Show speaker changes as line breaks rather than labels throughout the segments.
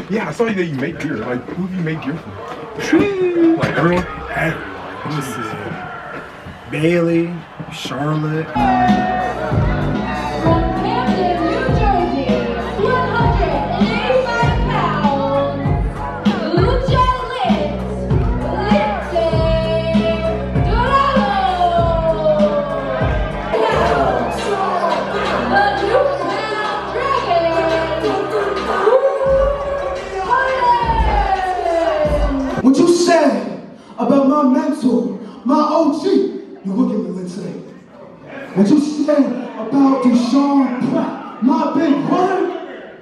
Yeah, I saw that you make beer. Like, who have you made beer for? Like, everyone?
Let me see. Bailey, Charlotte.
From Camden, New Jersey, 185 pounds, Lucha Lince Dorado. The Lucha Dragon.
What you said about my mentor, my OG, you look at me, Lince. What you said about Deshaun Pratt, my big brother,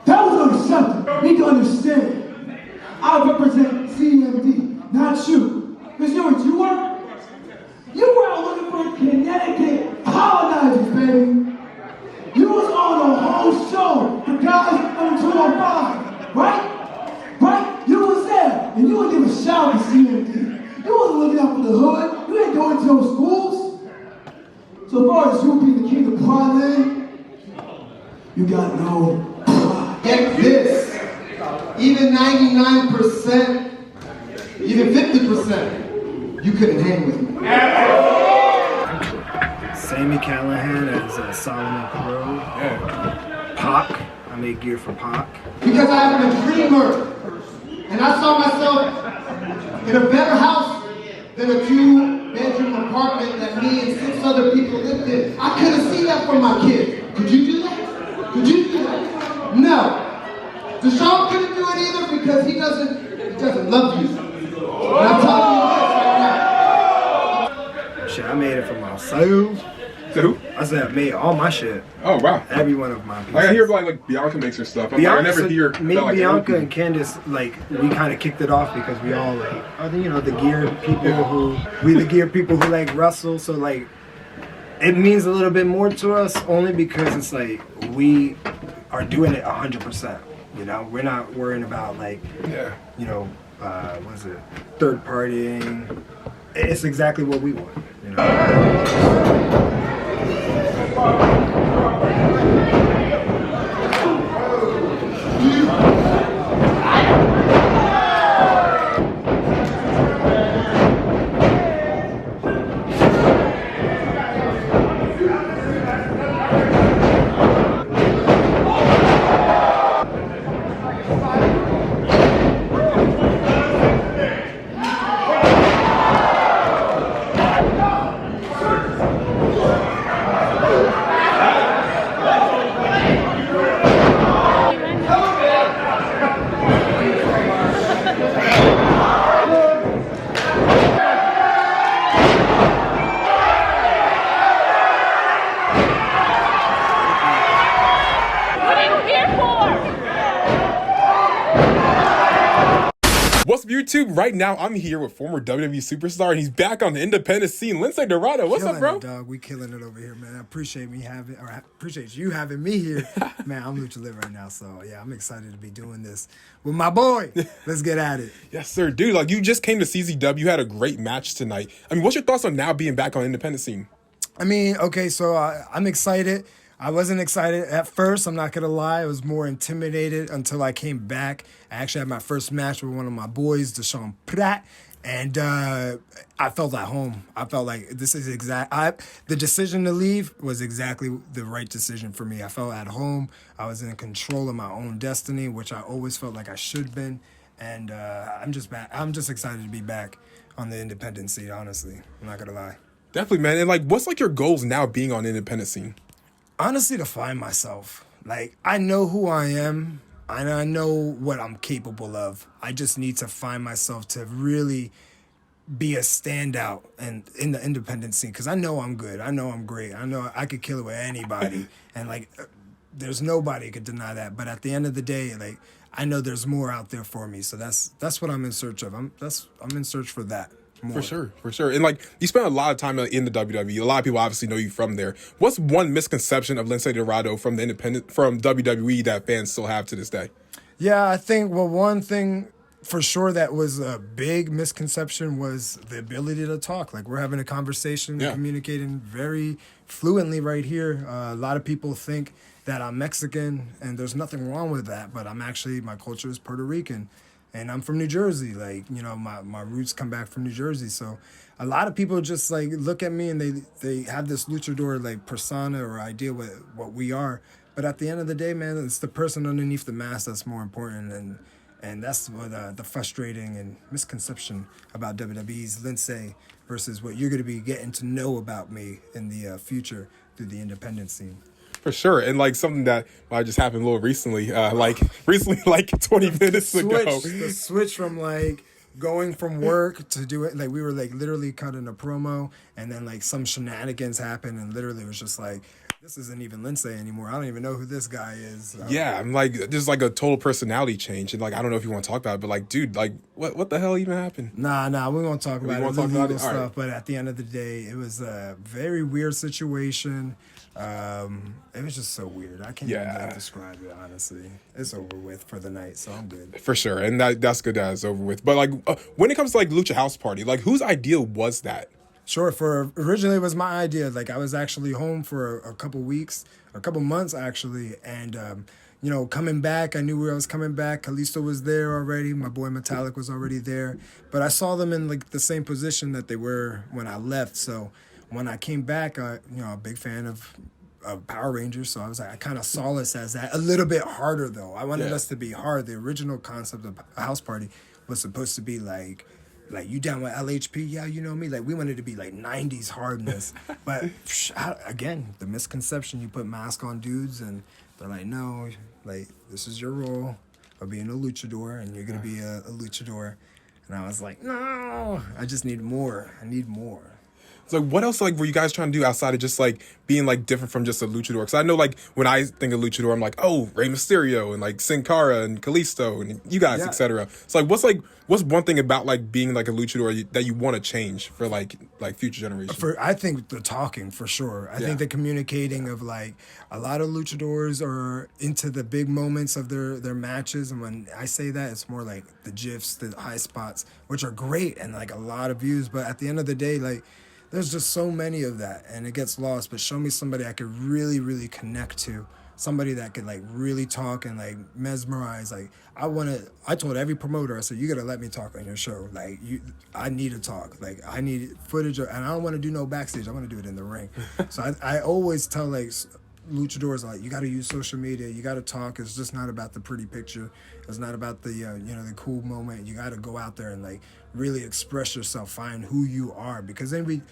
that was unacceptable. You need to understand. I represent CMD, not you. Because you know what you were? You were out looking for Connecticut colonizers, baby. You was on the whole show for guys on 205, right? Right? You was there, and you would give a shout to CMD. You wasn't looking out for the hood. You ain't going to those schools. So as far as you being the king of parlay, you got no pride.
Get this, even 99%, even 50%, you couldn't hang with me.
Sammy Callahan as Solomon Crow.
Yeah.
Pac. I made gear for Pac.
Because I am a dreamer, and I saw myself in a better house than a 2-bedroom apartment that me and 6 other people lived in. I couldn't see that for my kids. Could you do that? Could you do that? No. Deshaun couldn't do it either because he doesn't love you. And I'm telling you this right now.
Shit, I made it for myself.
So who?
I said I made all my shit.
Oh, wow.
Every one of my pieces.
Like, I hear like Bianca makes her stuff. I never hear
me,
about, like,
Bianca,
other
and Candace, like, we kind of kicked it off because we all, like, you know, the gear people who like wrestle. So, like, it means a little bit more to us only because it's like we are doing it 100%. You know, we're not worrying about, like, you know, what is it, third partying. It's exactly what we want, you know.
What's up, YouTube? Right now, I'm here with former WWE Superstar, and he's back on the independent scene. Lince Dorado, what's up, bro?
Dog, we killing it over here, man. I appreciate you having me here, man. I'm Luchador right now, so yeah, I'm excited to be doing this with my boy. Let's get at it.
Yes, sir, dude. Like, you just came to CZW, you had a great match tonight. I mean, what's your thoughts on now being back on the independent scene?
I mean, okay, so I'm excited. I wasn't excited at first, I'm not going to lie. I was more intimidated until I came back. I actually had my first match with one of my boys, Deshaun Pratt, and I felt at home. I felt like this is the decision to leave was exactly the right decision for me. I felt at home. I was in control of my own destiny, which I always felt like I should have been, and I'm just back. I'm just excited to be back on the independent scene, honestly. I'm not going to lie.
Definitely, man. And, like, what's, like, your goals now being on the independent scene?
Honestly, to find myself. Like, I know who I am, and I know what I'm capable of. I just need to find myself to really be a standout and in the independent scene, because I know I'm good. I know I'm great. I know I could kill it with anybody, and, like, there's nobody could deny that. But at the end of the day, like, I know there's more out there for me, so that's what I'm in search of. I'm in search for that. More.
For sure. And, like, you spent a lot of time in the WWE. A lot of people obviously know you from there. What's one misconception of Lince Dorado from WWE that fans still have to this day?
Yeah, I think, well, one thing for sure that was a big misconception was the ability to talk. Like, we're having a conversation, communicating very fluently right here. A lot of people think that I'm Mexican, and there's nothing wrong with that. But my culture is Puerto Rican, and I'm from New Jersey. Like, you know, my roots come back from New Jersey. So a lot of people just like look at me and they have this luchador like persona or idea what we are. But at the end of the day, man, it's the person underneath the mask that's more important. And that's what the frustrating and misconception about WWE's Lince versus what you're going to be getting to know about me in the future through the independent scene.
For sure. And like something that just happened a little recently, like 20 minutes ago.
The switch from like going from work to do it, like we were like literally cutting a promo, and then like some shenanigans happened, and literally it was just like, this isn't even Lince anymore. I don't even know who this guy is.
Yeah, I'm like, there's like a total personality change. And like, I don't know if you want to talk about it, but like, dude, like, what the hell even happened?
Nah, we won't talk about it.
Won't talk about it?
Stuff.
All right.
But at the end of the day, it was a very weird situation. It was just so weird. I can't even describe it, honestly. It's over with for the night, so I'm good.
For sure. And that's good that it's over with. But like, when it comes to like Lucha House Party, like whose idea was that?
Sure. Originally it was my idea. Like I was actually home for a couple months actually, and you know, coming back, I knew where I was coming back. Kalisto was there already. My boy Metallic was already there, but I saw them in like the same position that they were when I left. So when I came back, you know, a big fan of Power Rangers, so I was like, I kind of saw us as that. A little bit harder though. I wanted us to be hard. The original concept of a house party was supposed to be like you down with LHP? Yeah, you know me. Like we wanted to be like 90s hardness. But again, the misconception, you put mask on dudes and they're like, no, like this is your role of being a luchador and you're going to be a luchador. And I was like, no, I just need more. I need more.
So what else like were you guys trying to do outside of just like being like different from just a luchador? Because I know like when I think of luchador, I'm like, oh, Rey Mysterio and like Sin Cara and Kalisto and you guys, etc. So like what's one thing about like being like a luchador that you want to change for like future generations?
I think the talking for sure. I think the communicating of like a lot of luchadors are into the big moments of their matches, and when I say that, it's more like the gifs, the high spots, which are great and like a lot of views. But at the end of the day, like, there's just so many of that, and it gets lost. But show me somebody I could really, really connect to, somebody that could like really talk and like mesmerize. Like I told every promoter, I said, you gotta let me talk on your show. Like I need to talk. Like I need footage, and I don't want to do no backstage. I want to do it in the ring. So I always tell like luchadors, like, you got to use social media. You got to talk. It's just not about the pretty picture. It's not about the the cool moment. You got to go out there and like really express yourself. Find who you are, because then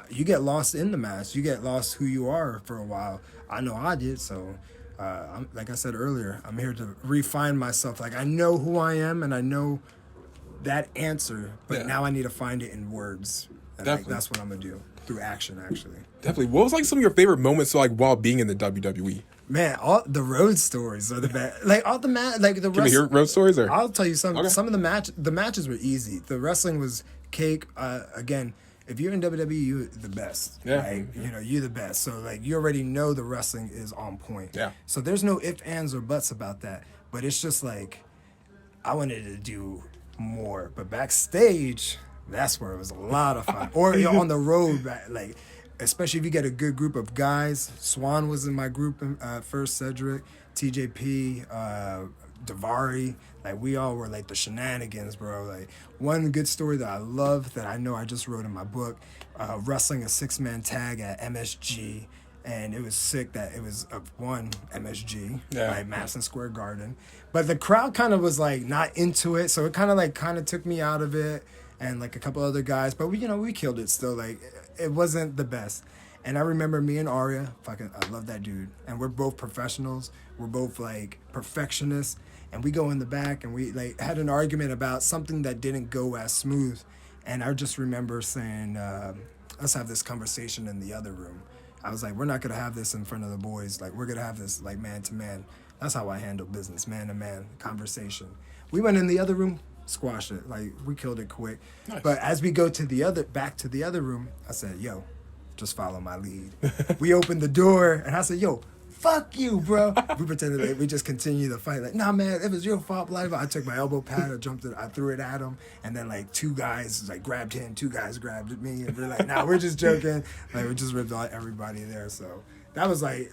you get lost in the mask. You get lost who you are for a while. I know I did. So like I said earlier, I'm here to refine myself. Like I know who I am and I know that answer, but now I need to find it in words. And like, that's what I'm gonna do through action, actually.
Definitely. What was like some of your favorite moments like while being in the WWE?
Man, all the road stories are the best. Like all the like the.
Can we hear road stories? Or
I'll tell you some.
Okay.
Some of the matches were easy. The wrestling was cake. Again, if you're in WWE, you're the best.
Yeah.
Like, you're the best. So like you already know the wrestling is on point.
Yeah.
So there's no ifs, ands, or buts about that. But it's just like I wanted to do more. But backstage, that's where it was a lot of fun. Or on the road, like. Especially if you get a good group of guys. Swan was in my group first, Cedric, TJP, Davari. Like, we all were, like, the shenanigans, bro. Like, one good story that I love that I know I just wrote in my book, wrestling a six-man tag at MSG. And it was sick that it was one MSG, like Madison Square Garden. But the crowd kind of was, like, not into it. So it kind of took me out of it. And, like, a couple other guys. But, we killed it still. Like, it wasn't the best. And I remember me and Arya, I love that dude. And we're both professionals. We're both, like, perfectionists. And we go in the back and we, like, had an argument about something that didn't go as smooth. And I just remember saying, let's have this conversation in the other room. I was like, we're not going to have this in front of the boys. Like, we're going to have this, like, man-to-man. That's how I handle business, man-to-man conversation. We went in the other room. Squashed it. Like, we killed it quick. Nice. But as we go back to the other room, I said, yo, just follow my lead. We opened the door and I said, yo, fuck you, bro. We pretended like we just continued the fight. Like, nah, man, it was your fault, blah, blah. I took my elbow pad, I threw it at him, and then like two guys like grabbed him, two guys grabbed me, and we're like, nah, we're just joking. Like, we just ripped out everybody there. So that was like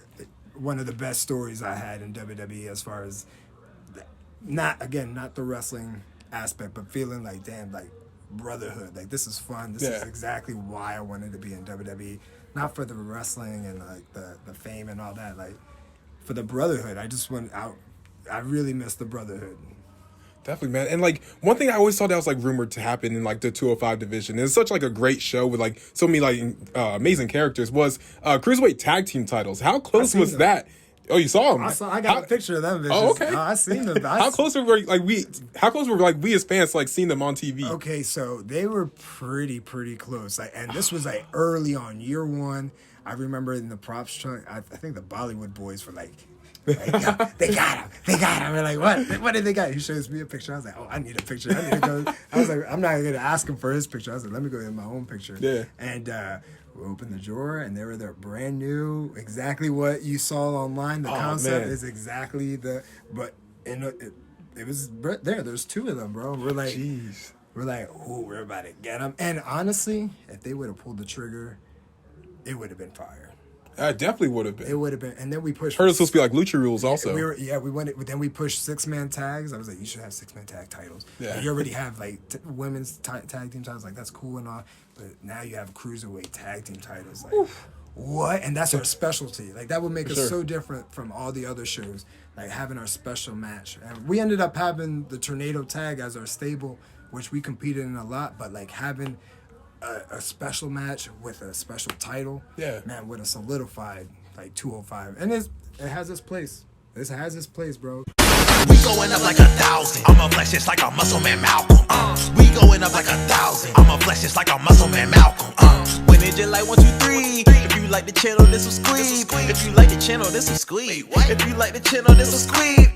one of the best stories I had in WWE as far as not the wrestling aspect, but feeling like, damn, like brotherhood. Like, this is fun. This is exactly why I wanted to be in WWE. Not for the wrestling and like the fame and all that. Like, for the brotherhood. I just went out. I really miss the brotherhood.
Definitely, man. And like one thing I always saw that was like rumored to happen in like the 205 division. It's such like a great show with like so many like amazing characters. Was Cruiserweight tag team titles? How close was that? Oh, you saw them?
I got a picture of them. Bitches.
Oh, okay.
I seen them.
How close were we as fans to, like seeing them on TV?
Okay, so they were pretty close. Like, and this was like early on, year one. I remember in the props truck. I think the Bollywood boys were like, yeah, they got him. We're like, what did they got? He shows me a picture. I was like, oh, I need a picture. I need to go. I was like, I'm not gonna ask him for his picture. I was like, let me go get my own picture.
Yeah.
And we opened the drawer, and they were there brand new. Exactly what you saw online. The concept is exactly but it was there. There's two of them, bro. We're like,
jeez.
We're like, oh, we're about to get them. And honestly, if they would have pulled the trigger, it would have been fire.
It definitely would have been.
It would have been. And then we pushed.
Heard it's supposed to be like Lucha rules also.
We went. Then we pushed 6-man tags. I was like, you should have 6-man tag titles.
Yeah.
You already have like women's tag team titles. Like, that's cool and all. But now you have cruiserweight tag team titles. Like, what? And that's our specialty. Like, that would make us so different from all the other shows. Like, having our special match. And we ended up having the Tornado tag as our stable, which we competed in a lot. But like having a special match with a special title, man, would have solidified like 205, and it has its place. This has its place, bro.
We going up like 1,000. I'm a flex just like a muscle man Malcolm. We going up like 1,000. I'm a flex just like a muscle man Malcolm. When it just like 1, 2, 3. If you like the channel, this will squeeze. If you like the channel, this will squeeze. If you like the channel, this will squeeze.